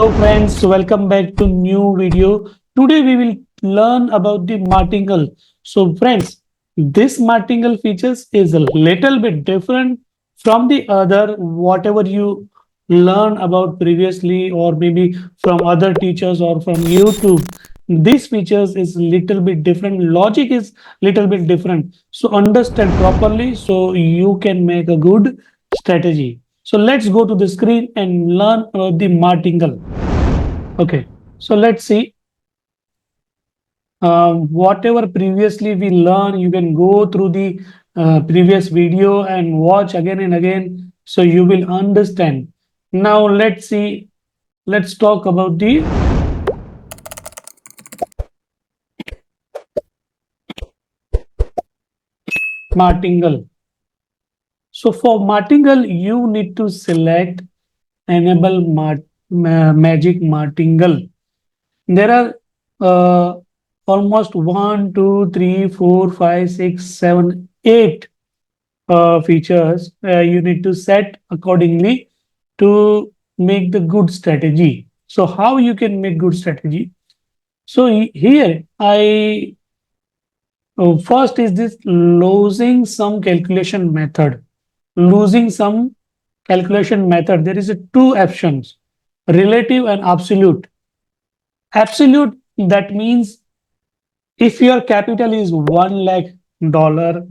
Hello friends, welcome back to new video. Today we will learn about the martingale. So friends, this martingale features is a little bit different from the other whatever you learn about previously or maybe from other teachers or from YouTube. These features is little bit different. Logic is little bit different. So understand properly so you can make a good strategy. So let's go to the screen and learn about the martingale. Okay, so let's see. Whatever previously we learned, you can go through the previous video and watch again and again, so you will understand. Now let's see. Let's talk about the martingale. So for martingale, you need to select enable magic martingale. There are almost 8 features you need to set accordingly to make the good strategy. So how you can make good strategy? So here I first is this losing some calculation method. Losing some calculation method. There is a two options: relative and absolute. Absolute, that means if your capital is 1 lakh dollar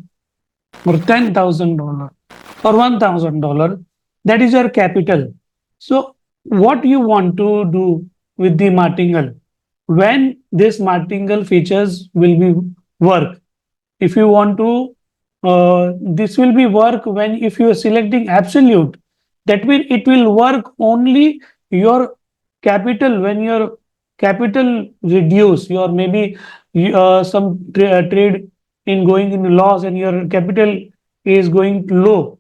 or $10,000 or $1,000, that is your capital. So what you want to do with the martingale? When this martingale features will be work. If you want to, this will be work when if you are selecting absolute, that means it will work only your capital when your capital reduce, your maybe some trade in going in loss and your capital is going low,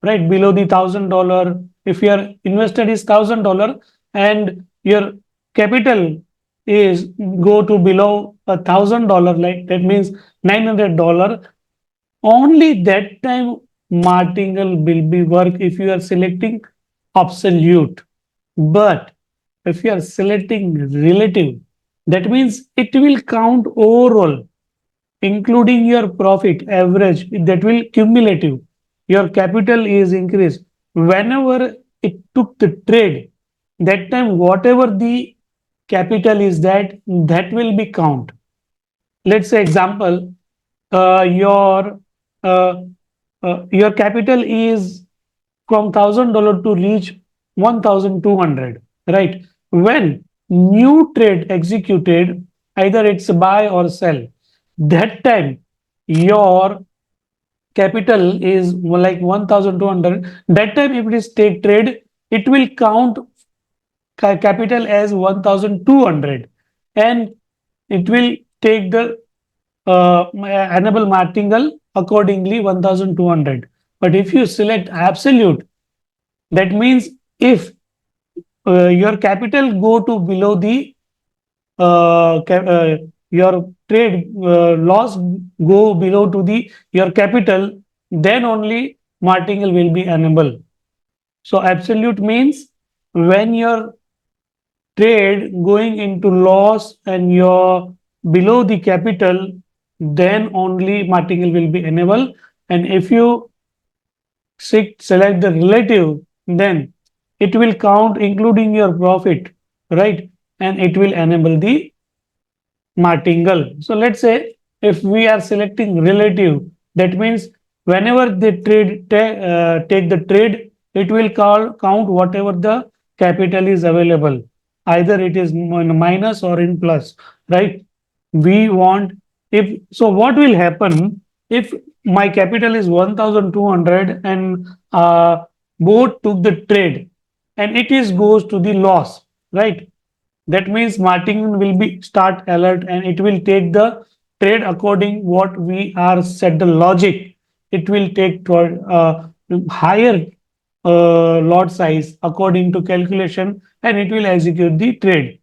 right, below the $1,000. If your invested is $1,000 and your capital is go to below $1,000, like that means $900, only that time martingale will be work if you are selecting absolute. But if you are selecting relative, that means it will count overall, including your profit average, that will cumulative. Your capital is increased. Whenever it took the trade, that time whatever the capital is that will be count. Let's say example, uh, your uh, your capital is from $1,000 to reach 1,200, right? When new trade executed, either it's buy or sell, that time your capital is like 1,200. That time if it is take trade, it will count capital as 1,200 and it will take the enable martingale accordingly 1,200. But if you select absolute, that means if your capital go to below the your trade loss go below to the your capital, then only martingale will be enabled. So absolute means when your trade going into loss and your below the capital, then only martingale will be enabled. And if you select the relative, then it will count including your profit, right? And it will enable the martingale. So let's say if we are selecting relative, that means whenever the trade take the trade, it will count whatever the capital is available. Either it is in minus or in plus, right? We want if so, what will happen if my capital is 1,200 and both took the trade and it is goes to the loss, right? That means martingale will be start alert and it will take the trade according what we are set the logic. It will take toward higher lot size according to calculation and it will execute the trade.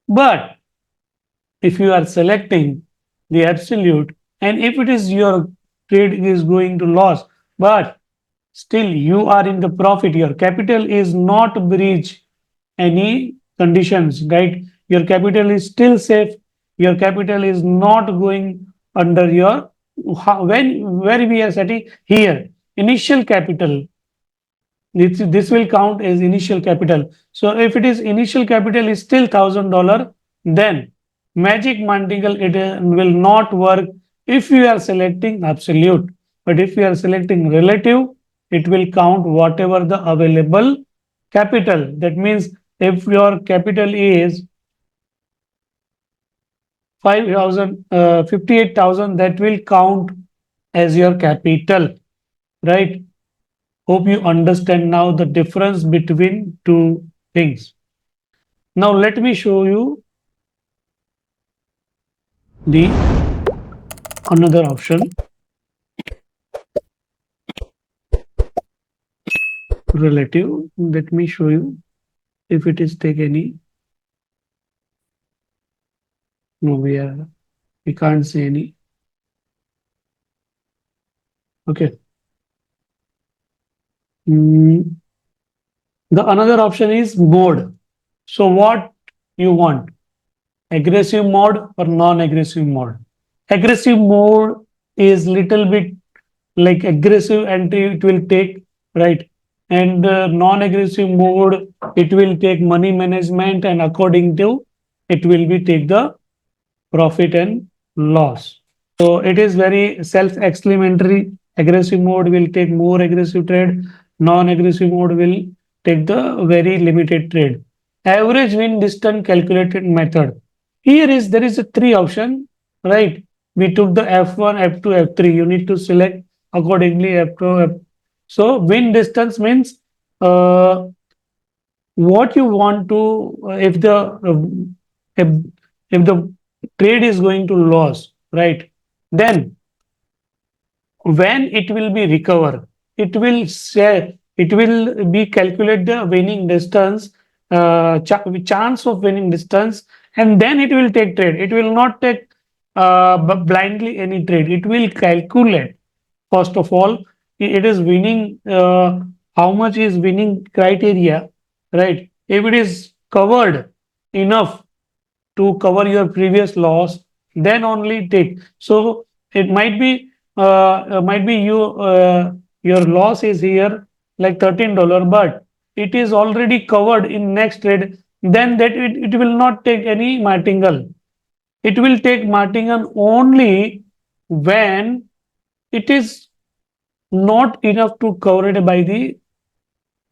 But if you are selecting the absolute and if it is your trade is going to loss, but still you are in the profit, your capital is not breach any conditions, right? Your capital is still safe. Your capital is not going under your, when where we are setting here, initial capital, this will count as initial capital. So if it is initial capital is still $1,000, then magic Martingale, it will not work if you are selecting absolute. But if you are selecting relative, it will count whatever the available capital. That means if your capital is 5,000, 58,000, that will count as your capital, right? Hope you understand now the difference between two things. Now let me show you the another option, relative. Let me show you if it is take any. No, we can't see any. Okay. Mm, the another option is mode. So what you want? Aggressive mode or non-aggressive mode? Aggressive mode is little bit like aggressive and it will take, right, and non-aggressive mode, it will take money management, and according to it will be take the profit and loss. So it is very self-explanatory. Aggressive mode will take more aggressive trade. Non-aggressive mode will take the very limited trade. Average win distance calculated method. Here is there is a three option, right? We took the F1, F2, F3. You need to select accordingly F2, F. So win distance means what you want to, if, if the trade is going to loss, right, then when it will be recover, it will say, it will be calculate the winning distance, chance of winning distance, and then it will take trade. It will not take blindly any trade. It will calculate. First of all, it is winning, how much is winning criteria, right? If it is covered enough to cover your previous loss, then only take. So it might be you, your loss is here like $13, but it is already covered in next trade. Then that it will not take any martingale. It will take martingale only when it is not enough to cover it by the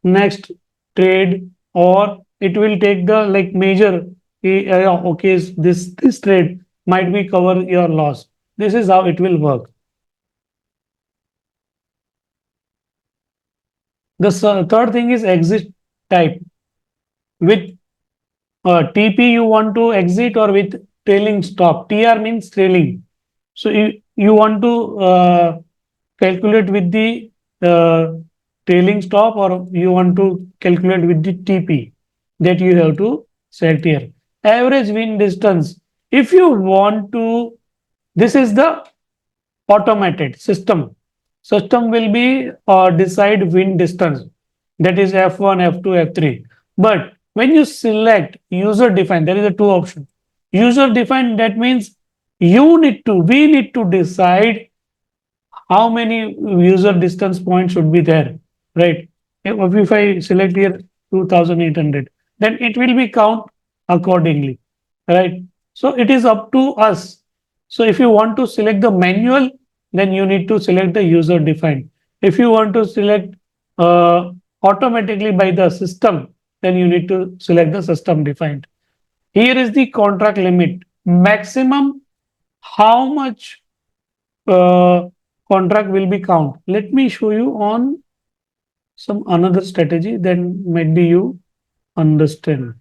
next trade, or it will take the like major, okay, this trade might be cover your loss. This is how it will work. The third thing is exit type. With TP you want to exit, or with trailing stop. TR means trailing. So you want to calculate with the uh, trailing stop, or you want to calculate with the TP, that you have to select here. Average win distance. If you want to, this is the automated system. System will be decide win distance. That is F1, F2, F3. But when you select user defined, there is a two option. User defined, that means we need to decide how many user distance points should be there, right? If I select here 2,800, then it will be count accordingly, right? So it is up to us. So if you want to select the manual, then you need to select the user defined. If you want to select automatically by the system, then you need to select the system defined. Here is the contract limit. Maximum how much uh, contract will be count. Let me show you on some another strategy, then maybe you understand.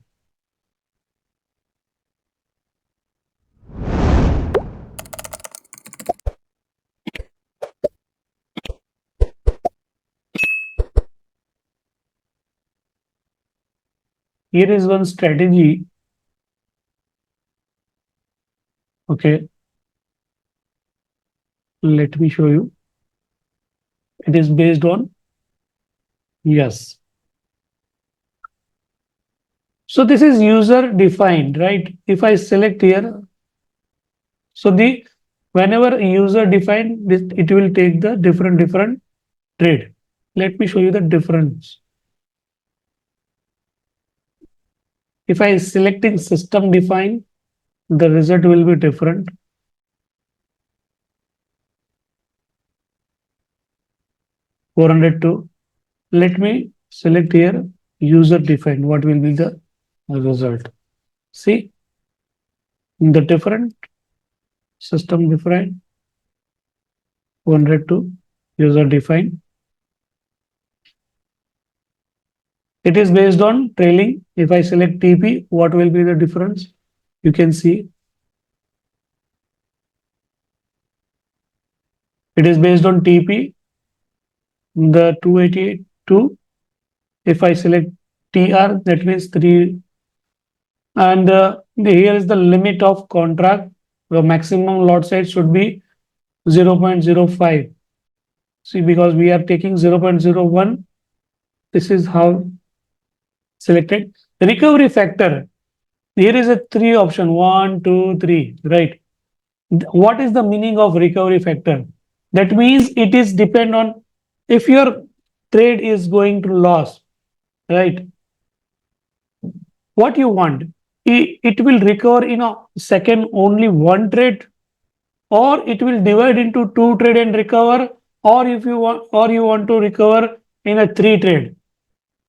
Here is one strategy. Okay, let me show you. It is based on, yes. So this is user defined, right? If I select here, so the whenever user defined this, it will take the different trade. Let me show you the difference. If I selecting system defined, the result will be different. 402. Let me select here user defined. What will be the result? See the different system defined 402 user defined. It is based on trailing. If I select TP, what will be the difference? You can see it is based on TP, the 288.2. If I select TR, that means 3. And here is the limit of contract. The maximum lot size should be 0.05. See, because we are taking 0.01, this is how selected. Recovery factor. Here is a three option, 1, 2, 3, right? What is the meaning of recovery factor? That means it is depend on if your trade is going to loss, right? What you want? It will recover in a second only one trade, or it will divide into two trade and recover, or if you want, or you want to recover in a three trade.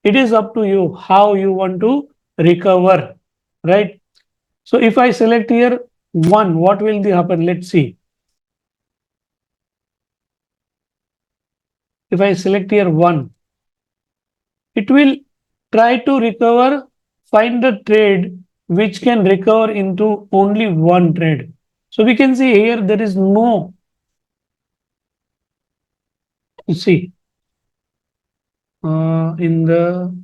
It is up to you how you want to recover, right? So if I select here one, what will happen? Let's see. If I select here one, it will try to recover, find the trade which can recover into only one trade. So we can see here there is no, you see, in the,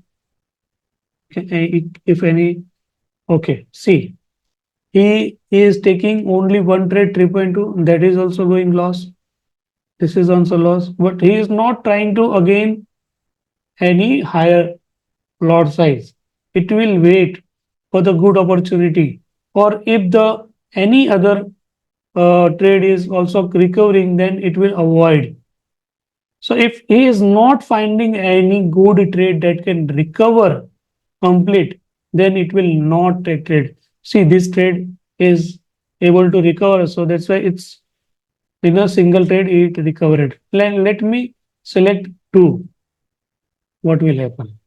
if any, okay, see, he is taking only one trade 3.2, that is also going loss. This is also loss, but he is not trying to again any higher lot size. It will wait for the good opportunity, or if the any other trade is also recovering, then it will avoid. So if he is not finding any good trade that can recover complete, then it will not take trade. See, this trade is able to recover, so that's why it's in a single trade it recovered. Let me select two. What will happen?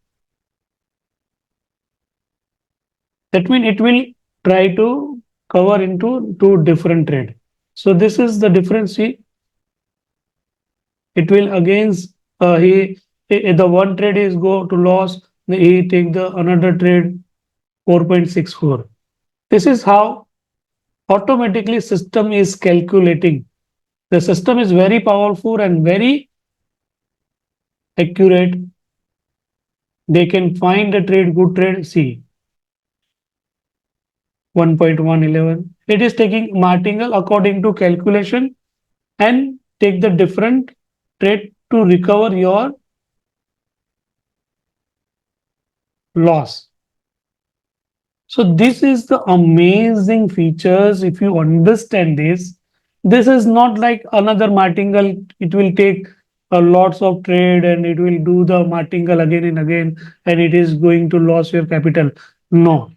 That means it will try to cover into two different trade. So this is the difference. See, it will against the one trade is go to loss. He take the another trade 4.64. This is how automatically system is calculating. The system is very powerful and very accurate. They can find a trade, good trade. See, 1.111. It is taking Martingale according to calculation and take the different trade to recover your loss. So this is the amazing features. If you understand this is not like another martingale. It will take lots of trade and it will do the martingale again and again, and it is going to lose your capital. No,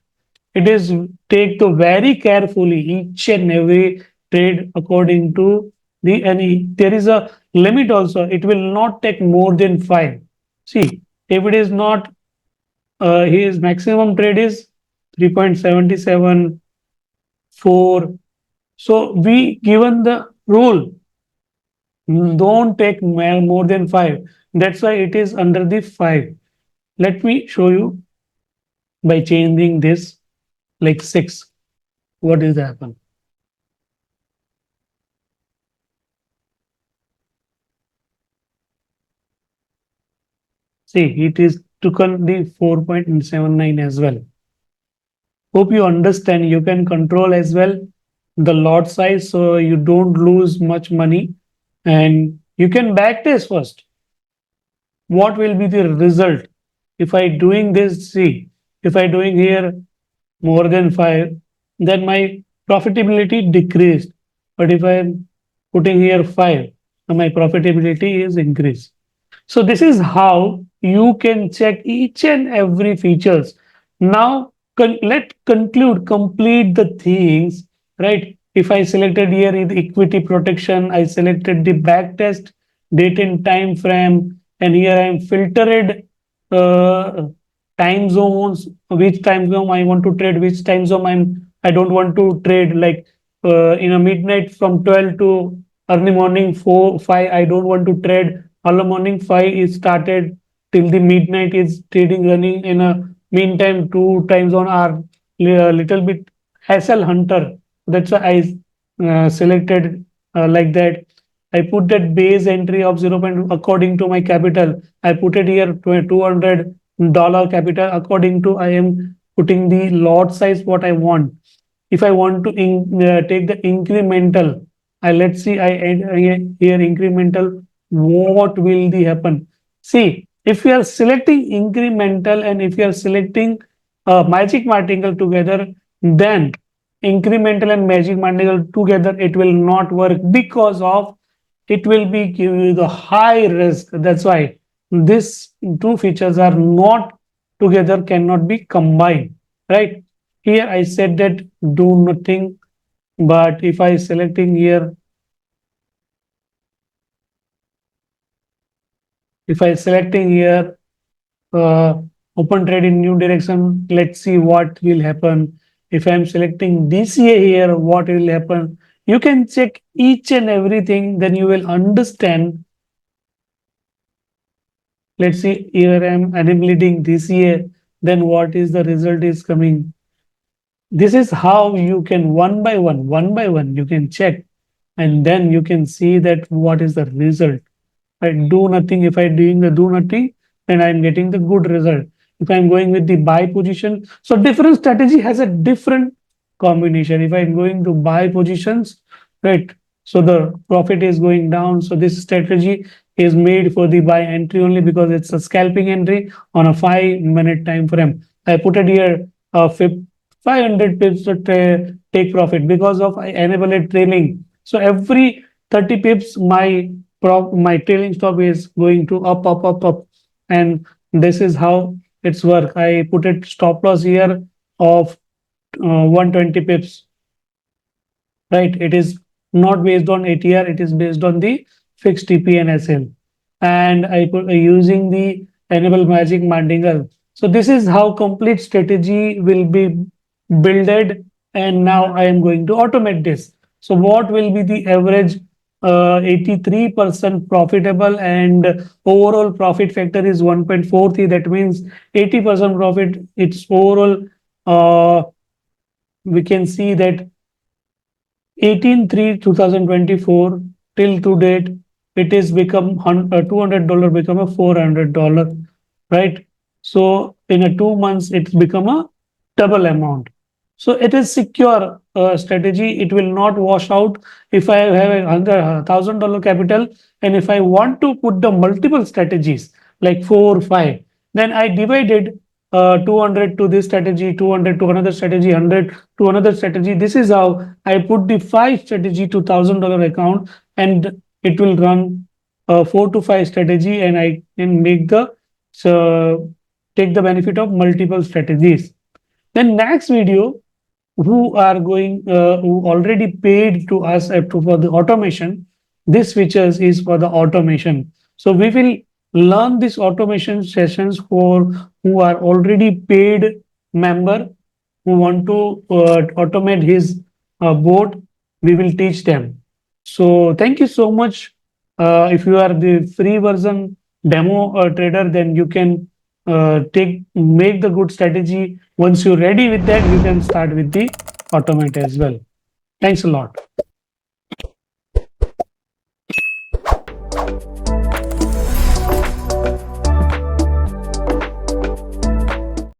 it is take to very carefully each and every trade according to the any. There is a limit also. It will not take more than 5. See, if it is not his maximum trade is 3.77, 4. So we given the rule, don't take more than 5. That's why it is under the 5. Let me show you by changing this like 6. What is happen? See, it is taken the 4.79 as well. Hope you understand. You can control as well the lot size so you don't lose much money, and you can backtest first. What will be the result if I doing this? See, If I doing here more than 5, then my profitability decreased. But if I am putting here 5, my profitability is increased. So this is how you can check each and every features. Now let conclude, complete the things, right? If I selected here in the equity protection, I selected the back test, date and time frame, and here I am filtered uh, time zones, which time zone I want to trade, which time zone I don't want to trade, like in a midnight from 12 to early morning 4 5 I don't want to trade. Early morning 5 is started till the midnight is trading running. In a meantime, two time zone are little bit hassle hunter. That's why I selected like that. I put that base entry of 0. According to my capital. I put it here $200 capital. According to I am putting the lot size what I want. If I want to take the incremental, let's see, I add here incremental, what will the happen? See, if you are selecting incremental and if you are selecting magic martingale together, then incremental and magic martingale together, it will not work because of it will be give you the high risk. That's why these two features are not together, cannot be combined, right? Here I said that do nothing, but if I selecting here, if I selecting here uh, open trade in new direction, let's see what will happen. If I'm selecting DCA here, what will happen? You can check each and everything, then you will understand. Let's see, here I'm enabling DCA, then what is the result is coming. This is how you can one by one, you can check, and then you can see that what is the result. I do nothing. If I doing the do nothing, then I'm getting the good result. If I'm going with the buy position, so different strategy has a different combination. If I'm going to buy positions, right? So the profit is going down. So this strategy is made for the buy entry only because it's a scalping entry on a 5 minute time frame. I put it here 500 pips to take profit because of I enable it trailing. So every 30 pips, my trailing stop is going to up, and this is how it's work. I put it stop loss here of 120 pips, right? It is not based on ATR, it is based on the fixed TP and SL. And I put using the enable magic martingale. So this is how complete strategy will be builded. And now I am going to automate this. So what will be the average 83% profitable and overall profit factor is 1.43. That means 80% profit. It's overall, we can see that 18/3/2024 till to date, it is become $200 become a $400, right? So in a 2 months, it's become a double amount. So it is secure strategy. It will not wash out. If I have $1,000 capital and if I want to put the multiple strategies like 4 5, then I divided 200 to this strategy, 200 to another strategy, 100 to another strategy. This is how I put the 5 strategy to $1,000 account, and it will run 4 to 5 strategy, and I can make the take the benefit of multiple strategies. Then next video, who are going who already paid to us for the automation, this features is for the automation. So we will learn this automation sessions for who are already paid member who want to automate his board. We will teach them. So thank you so much. If you are the free version demo trader, then you can take make the good strategy. Once you're ready with that, you can start with the automate as well. Thanks a lot.